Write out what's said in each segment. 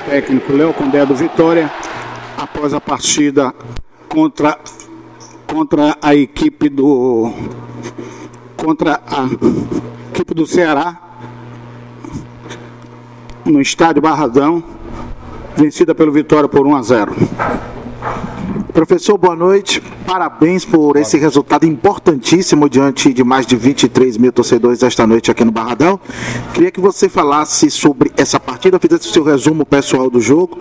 técnico Léo Condé do Vitória, após a partida contra a equipe do Ceará, no estádio Barradão, vencida pelo Vitória por 1-0. Professor, boa noite. Parabéns por esse resultado importantíssimo diante de mais de 23 mil torcedores esta noite aqui no Barradão. Queria que você falasse sobre essa partida, fizesse o seu resumo pessoal do jogo.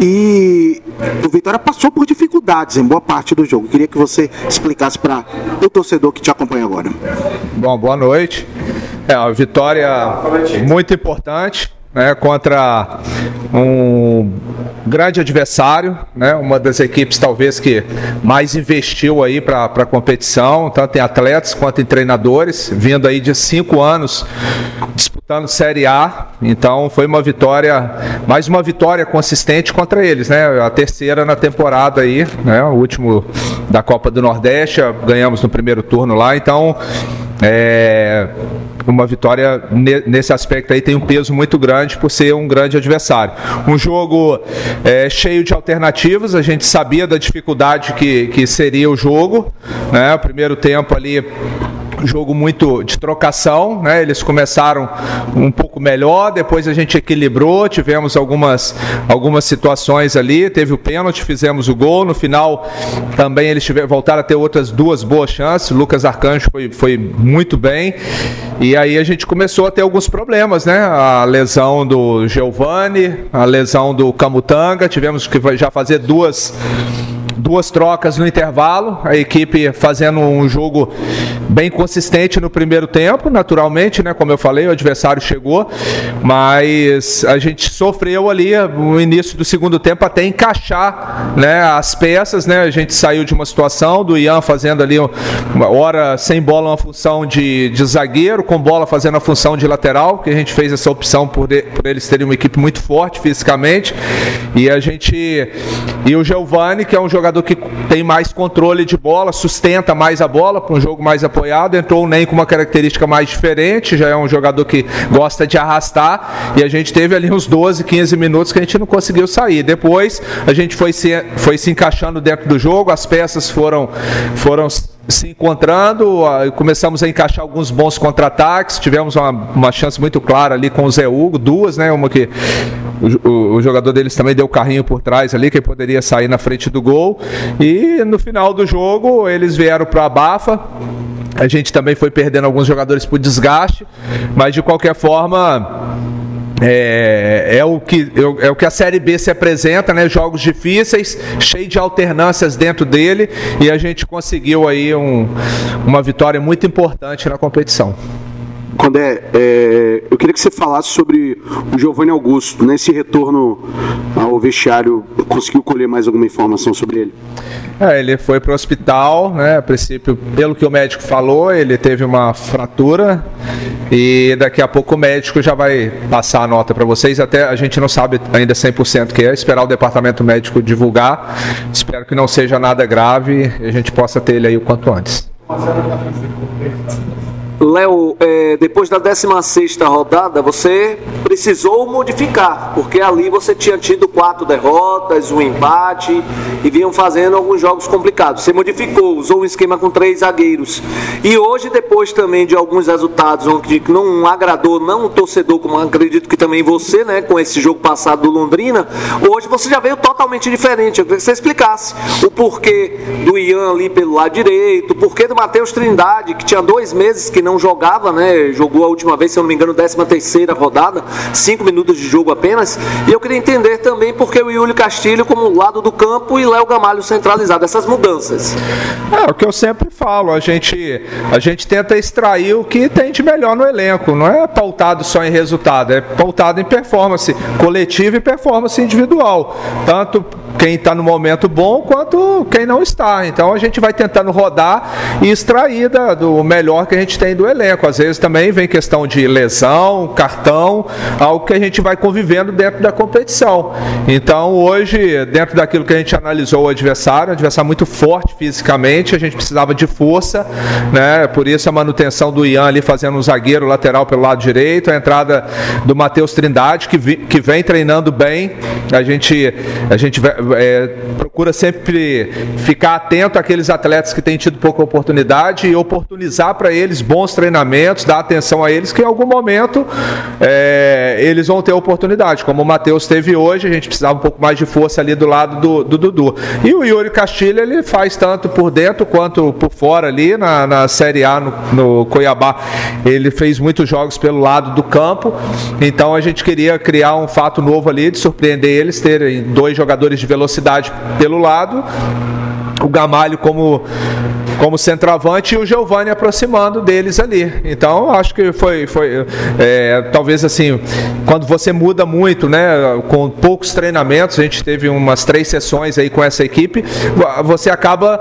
E o Vitória passou por dificuldades em boa parte do jogo. Queria que você explicasse para o torcedor que te acompanha agora. Bom, boa noite. Uma vitória muito importante, né, contra um grande adversário, né, uma das equipes talvez que mais investiu aí para a competição, tanto em atletas quanto em treinadores, vindo aí de 5 anos disputando Série A. Então foi uma vitória, mais uma vitória consistente contra eles, né, a terceira na temporada aí, né, o último da Copa do Nordeste, ganhamos no primeiro turno lá. Então uma vitória nesse aspecto aí tem um peso muito grande por ser um grande adversário. Um jogo cheio de alternativas, a gente sabia da dificuldade que seria o jogo, né? O primeiro tempo ali, jogo muito de trocação, né? Eles começaram um pouco melhor, depois a gente equilibrou, tivemos algumas situações ali, teve o pênalti, fizemos o gol, no final também eles voltaram a ter outras 2 boas chances, o Lucas Arcanjo foi muito bem, e aí a gente começou a ter alguns problemas, né? A lesão do Giovani, a lesão do Camutanga, tivemos que já fazer duas trocas no intervalo, a equipe fazendo um jogo bem consistente no primeiro tempo, naturalmente, né, como eu falei, o adversário chegou, mas a gente sofreu ali no início do segundo tempo até encaixar, né, as peças, né, a gente saiu de uma situação do Ian fazendo ali uma hora sem bola uma função de zagueiro, com bola fazendo a função de lateral, que a gente fez essa opção por eles terem uma equipe muito forte fisicamente, e o Giovani, que é um jogador que tem mais controle de bola, sustenta mais a bola para um jogo mais apoiado, entrou o Ney com uma característica mais diferente, já é um jogador que gosta de arrastar, e a gente teve ali uns 12, 15 minutos que a gente não conseguiu sair. Depois a gente foi se encaixando dentro do jogo, as peças foram se encontrando, começamos a encaixar alguns bons contra-ataques, tivemos uma chance muito clara ali com o Zé Hugo, 2, né, uma que o jogador deles também deu o carrinho por trás ali, que poderia sair na frente do gol, e no final do jogo eles vieram para a abafa, a gente também foi perdendo alguns jogadores por desgaste, mas de qualquer forma é o que a Série B se apresenta, né? Jogos difíceis, cheio de alternâncias dentro dele, e a gente conseguiu aí uma vitória muito importante na competição. Condé, eu queria que você falasse sobre o Giovani Augusto, nesse retorno ao vestiário, conseguiu colher mais alguma informação sobre ele? Ele foi para o hospital, né? A princípio, pelo que o médico falou, ele teve uma fratura, e daqui a pouco o médico já vai passar a nota para vocês, até a gente não sabe ainda 100% que é, esperar o departamento médico divulgar, espero que não seja nada grave e a gente possa ter ele aí o quanto antes. Léo, depois da 16ª rodada, você precisou modificar, porque ali você tinha tido 4 derrotas, um empate, e vinham fazendo alguns jogos complicados. Você modificou, usou um esquema com 3 zagueiros. E hoje, depois também de alguns resultados que não agradou, não o torcedor, como acredito que também você, né, com esse jogo passado do Londrina, hoje você já veio totalmente diferente. Eu queria que você explicasse o porquê do Ian ali pelo lado direito, o porquê do Matheus Trindade, que tinha 2 meses que não jogava, né? Jogou a última vez, se eu não me engano, 13ª rodada, 5 minutos de jogo apenas. E eu queria entender também porque o Yuli Castilho como lado do campo e Léo Gamalho centralizado, essas mudanças. O que eu sempre falo, a gente tenta extrair o que tem de melhor no elenco, não é pautado só em resultado, é pautado em performance coletiva e performance individual, tanto quem está no momento bom quanto quem não está. Então a gente vai tentando rodar e extrair do melhor que a gente tem do elenco. Às vezes também vem questão de lesão, cartão, algo que a gente vai convivendo dentro da competição. Então hoje, dentro daquilo que a gente analisou o adversário, um adversário muito forte fisicamente, a gente precisava de força, né? Por isso a manutenção do Ian ali fazendo um zagueiro lateral pelo lado direito, a entrada do Matheus Trindade, que vem treinando bem. A gente procura sempre ficar atento àqueles atletas que têm tido pouca oportunidade e oportunizar para eles bons treinamentos, dar atenção a eles, que em algum momento eles vão ter oportunidade. Como o Matheus teve hoje, a gente precisava um pouco mais de força ali do lado do Dudu. E o Yuri Castilho, ele faz tanto por dentro quanto por fora ali na Série A, no Cuiabá. Ele fez muitos jogos pelo lado do campo, então a gente queria criar um fato novo ali, de surpreender eles, terem 2 jogadores de velocidade pelo lado, o Gamalho como centroavante e o Giovani aproximando deles ali. Então acho que foi talvez assim, quando você muda muito, né, com poucos treinamentos, a gente teve umas 3 sessões aí com essa equipe, você acaba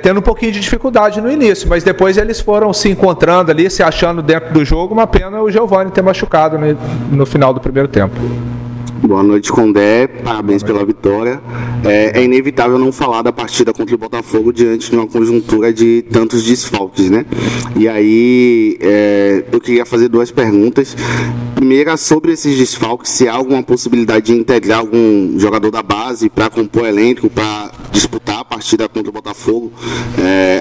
tendo um pouquinho de dificuldade no início, mas depois eles foram se encontrando ali, se achando dentro do jogo. Uma pena o Giovani ter machucado no final do primeiro tempo. Boa noite, Condé. Parabéns pela vitória. É inevitável não falar da partida contra o Botafogo diante de uma conjuntura de tantos desfalques, né? E aí, eu queria fazer 2 perguntas. Primeira, sobre esses desfalques, se há alguma possibilidade de integrar algum jogador da base para compor elenco, para disputar a partida contra o Botafogo.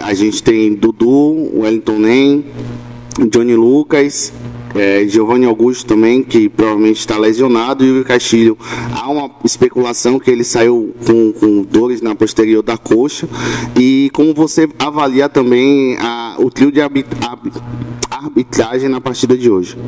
A gente tem Dudu, Wellington Nem, Johnny Lucas, Giovanni Augusto também, que provavelmente está lesionado, e o Castilho. Há uma especulação que ele saiu com dores na posterior da coxa. E como você avalia também o trio de arbitragem na partida de hoje?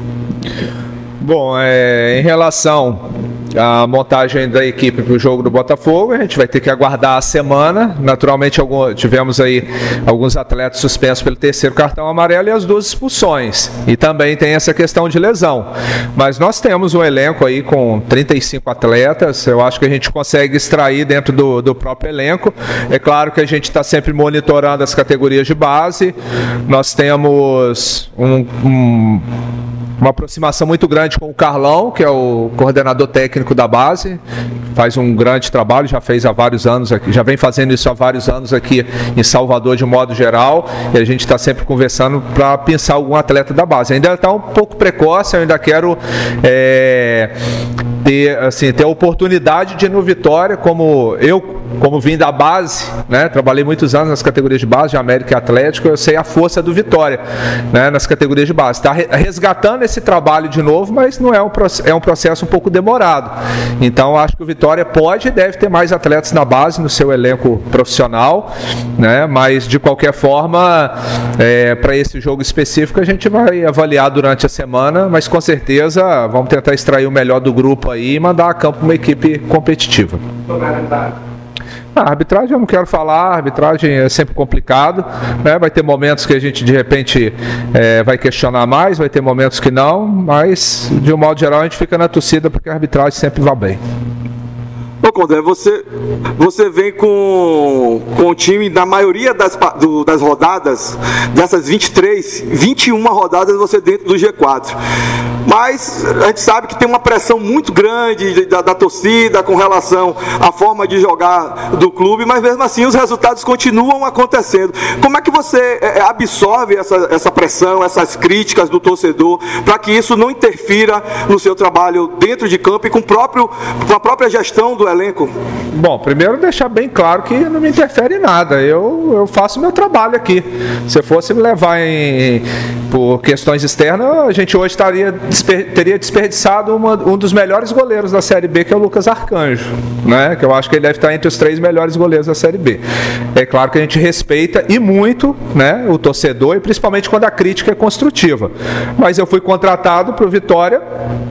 Bom, em relação à montagem da equipe para o jogo do Botafogo, a gente vai ter que aguardar a semana. Naturalmente, tivemos aí alguns atletas suspensos pelo 3º cartão amarelo e as 2 expulsões. E também tem essa questão de lesão. Mas nós temos um elenco aí com 35 atletas. Eu acho que a gente consegue extrair dentro do próprio elenco. É claro que a gente está sempre monitorando as categorias de base. Nós temos uma aproximação muito grande com o Carlão, que é o coordenador técnico da base, faz um grande trabalho, já fez há vários anos aqui, já vem fazendo isso há vários anos aqui em Salvador de modo geral, e a gente está sempre conversando para pensar algum atleta da base. Ainda está um pouco precoce, eu ainda quero ter a oportunidade de ir no Vitória, como vim da base, né, trabalhei muitos anos nas categorias de base, de América e Atlético, eu sei a força do Vitória, né, nas categorias de base. Está resgatando esse trabalho de novo, mas não é um processo um pouco demorado. Então acho que o Vitória pode e deve ter mais atletas na base no seu elenco profissional, né, mas de qualquer forma, para esse jogo específico a gente vai avaliar durante a semana, mas com certeza vamos tentar extrair o melhor do grupo aí e mandar a campo uma equipe competitiva. A arbitragem eu não quero falar, a arbitragem é sempre complicado, né? Vai ter momentos que a gente de repente vai questionar mais, vai ter momentos que não, mas de um modo geral a gente fica na torcida porque a arbitragem sempre vai bem. Ô Condé, você vem com o time da maioria das rodadas, dessas 21 rodadas você dentro do G4. Mas a gente sabe que tem uma pressão muito grande da torcida com relação à forma de jogar do clube, mas mesmo assim os resultados continuam acontecendo. Como é que você absorve essa pressão, essas críticas do torcedor, para que isso não interfira no seu trabalho dentro de campo e com a própria gestão do elenco? Bom, primeiro deixar bem claro que não me interfere em nada. Eu faço meu trabalho aqui. Se eu fosse me levar por questões externas, a gente hoje teria desperdiçado um dos melhores goleiros da Série B, que é o Lucas Arcanjo, né? Que eu acho que ele deve estar entre os 3 melhores goleiros da Série B. É claro que a gente respeita e muito, né, o torcedor, e principalmente quando a crítica é construtiva. Mas eu fui contratado para o Vitória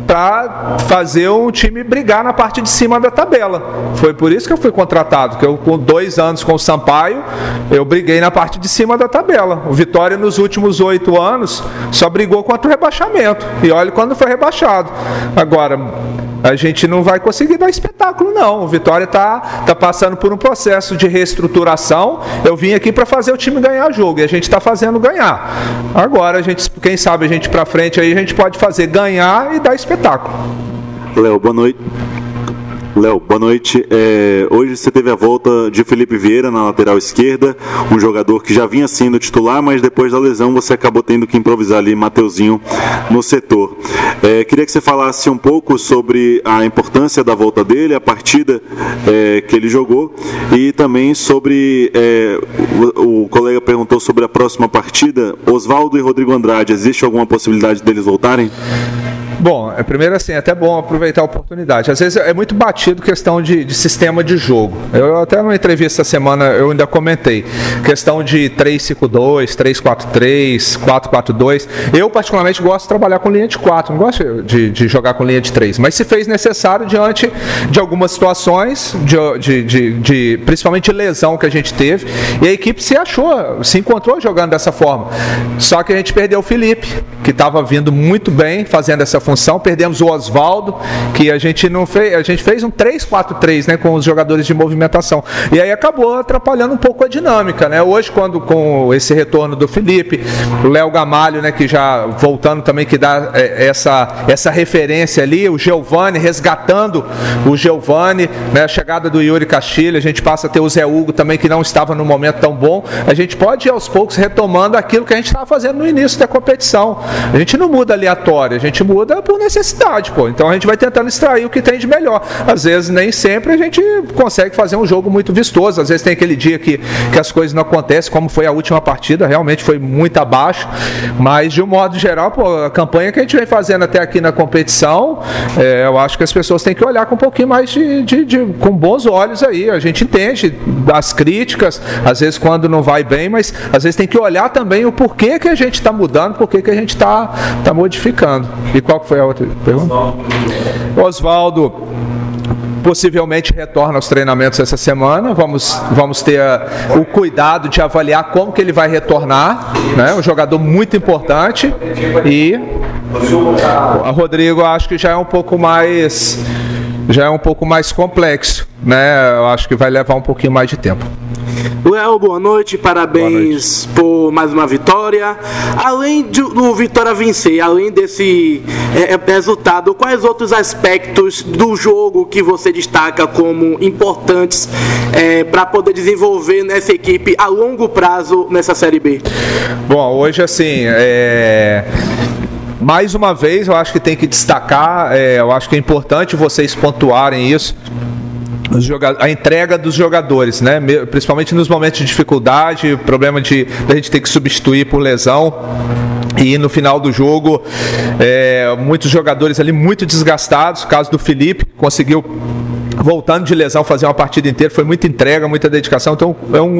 para fazer um time brigar na parte de cima da tabela. Foi por isso que eu fui contratado, que eu com 2 anos com o Sampaio, eu briguei na parte de cima da tabela. O Vitória nos últimos 8 anos só brigou contra o rebaixamento. E olha quando foi rebaixado. Agora, a gente não vai conseguir dar espetáculo, não. O Vitória tá passando por um processo de reestruturação. Eu vim aqui para fazer o time ganhar jogo, e a gente está fazendo ganhar. Agora, quem sabe a gente para frente aí, a gente pode fazer ganhar e dar espetáculo. Léo, boa noite. Hoje você teve a volta de Felipe Vieira na lateral esquerda, um jogador que já vinha sendo titular, mas depois da lesão você acabou tendo que improvisar ali Mateuzinho no setor. Queria que você falasse um pouco sobre a importância da volta dele, a partida que ele jogou, e também sobre, o colega perguntou sobre a próxima partida, Osvaldo e Rodrigo Andrade, existe alguma possibilidade deles voltarem? Bom, primeiro assim, é até bom aproveitar a oportunidade. Às vezes é muito batido questão de sistema de jogo. Eu até numa entrevista essa semana eu ainda comentei. Questão de 3-5-2, 3-4-3, 4-4-2. Eu particularmente gosto de trabalhar com linha de 4, não gosto de jogar com linha de 3. Mas se fez necessário diante de algumas situações, principalmente lesão que a gente teve, e a equipe se encontrou jogando dessa forma. Só que a gente perdeu o Felipe, que estava vindo muito bem, fazendo essa função, perdemos o Osvaldo, que a gente fez um 3-4-3, né, com os jogadores de movimentação, e aí acabou atrapalhando um pouco a dinâmica, né? Hoje, com esse retorno do Felipe, o Léo Gamalho, né, que já voltando também, que dá essa referência ali, o Giovani, resgatando o Giovani, né, a chegada do Yuri Castilho, a gente passa a ter o Zé Hugo também, que não estava num momento tão bom, a gente pode ir aos poucos retomando aquilo que a gente estava fazendo no início da competição. A gente não muda aleatório, a gente muda por necessidade, pô. Então a gente vai tentando extrair o que tem de melhor. Às vezes nem sempre a gente consegue fazer um jogo muito vistoso. Às vezes tem aquele dia que as coisas não acontecem, como foi a última partida, realmente foi muito abaixo. Mas de um modo geral, pô, a campanha que a gente vem fazendo até aqui na competição, eu acho que as pessoas têm que olhar com um pouquinho mais com bons olhos aí. A gente entende das críticas, às vezes quando não vai bem, mas às vezes tem que olhar também o porquê que a gente está mudando, porquê que a gente está modificando. E qual que foi a outra pergunta? Osvaldo possivelmente retorna aos treinamentos essa semana. Vamos ter o cuidado de avaliar como que ele vai retornar, né? Um jogador muito importante. E a Rodrigo, acho que já é um pouco mais complexo, né? Eu acho que vai levar um pouquinho mais de tempo. Léo, boa noite, parabéns por mais uma vitória. Além do Vitória vencer, além desse resultado, quais outros aspectos do jogo que você destaca como importantes para poder desenvolver nessa equipe a longo prazo nessa Série B? Bom, hoje assim, mais uma vez eu acho que tem que destacar, eu acho que é importante vocês pontuarem isso, a entrega dos jogadores, né? Principalmente nos momentos de dificuldade, problema da gente ter que substituir por lesão. E no final do jogo, muitos jogadores ali muito desgastados. O caso do Felipe, que conseguiu, voltando de lesão, fazer uma partida inteira. Foi muita entrega, muita dedicação. Então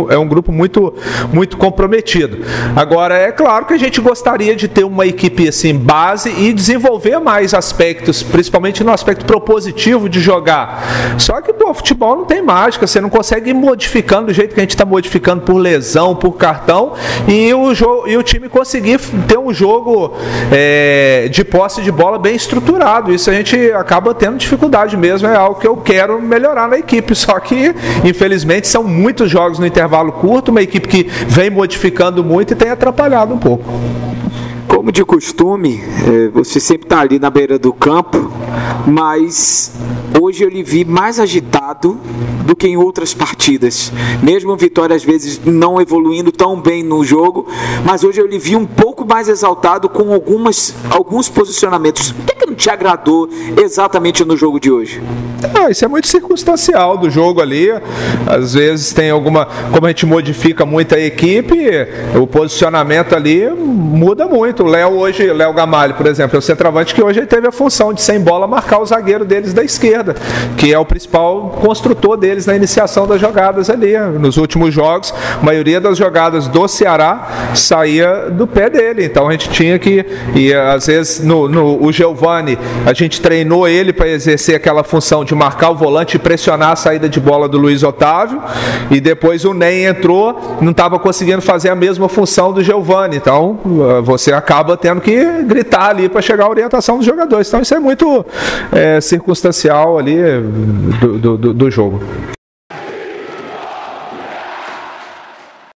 é um grupo muito, muito comprometido. Agora, é claro que a gente gostaria de ter uma equipe assim, base e desenvolver mais aspectos, principalmente no aspecto propositivo de jogar. Só que, pô, futebol não tem mágica. Você não consegue ir modificando do jeito que a gente está modificando por lesão, por cartão, e o time conseguir ter um jogo de posse de bola bem estruturado. Isso a gente acaba tendo dificuldade mesmo. É algo que eu quero melhorar na equipe, só que infelizmente são muitos jogos no intervalo curto, uma equipe que vem modificando muito e tem atrapalhado um pouco. Como de costume, você sempre está ali na beira do campo, mas hoje eu lhe vi mais agitado do que em outras partidas. Mesmo o Vitória às vezes não evoluindo tão bem no jogo, mas hoje eu lhe vi um pouco mais exaltado com alguns posicionamentos. O que não te agradou exatamente no jogo de hoje? Isso é muito circunstancial do jogo ali. Às vezes tem como a gente modifica muito a equipe, o posicionamento ali muda muito. O Léo Gamalho, por exemplo, é o centroavante que hoje ele teve a função de, sem bola, marcar o zagueiro deles da esquerda. esquerda, que é o principal construtor deles na iniciação das jogadas ali. Nos últimos jogos, a maioria das jogadas do Ceará saía do pé dele, então a gente tinha que, e às vezes o Giovani, a gente treinou ele para exercer aquela função de marcar o volante e pressionar a saída de bola do Luiz Otávio, e depois o Ney entrou, não estava conseguindo fazer a mesma função do Giovani, então você acaba tendo que gritar ali para chegar a orientação dos jogadores, então isso é muito circunstancial ali do jogo.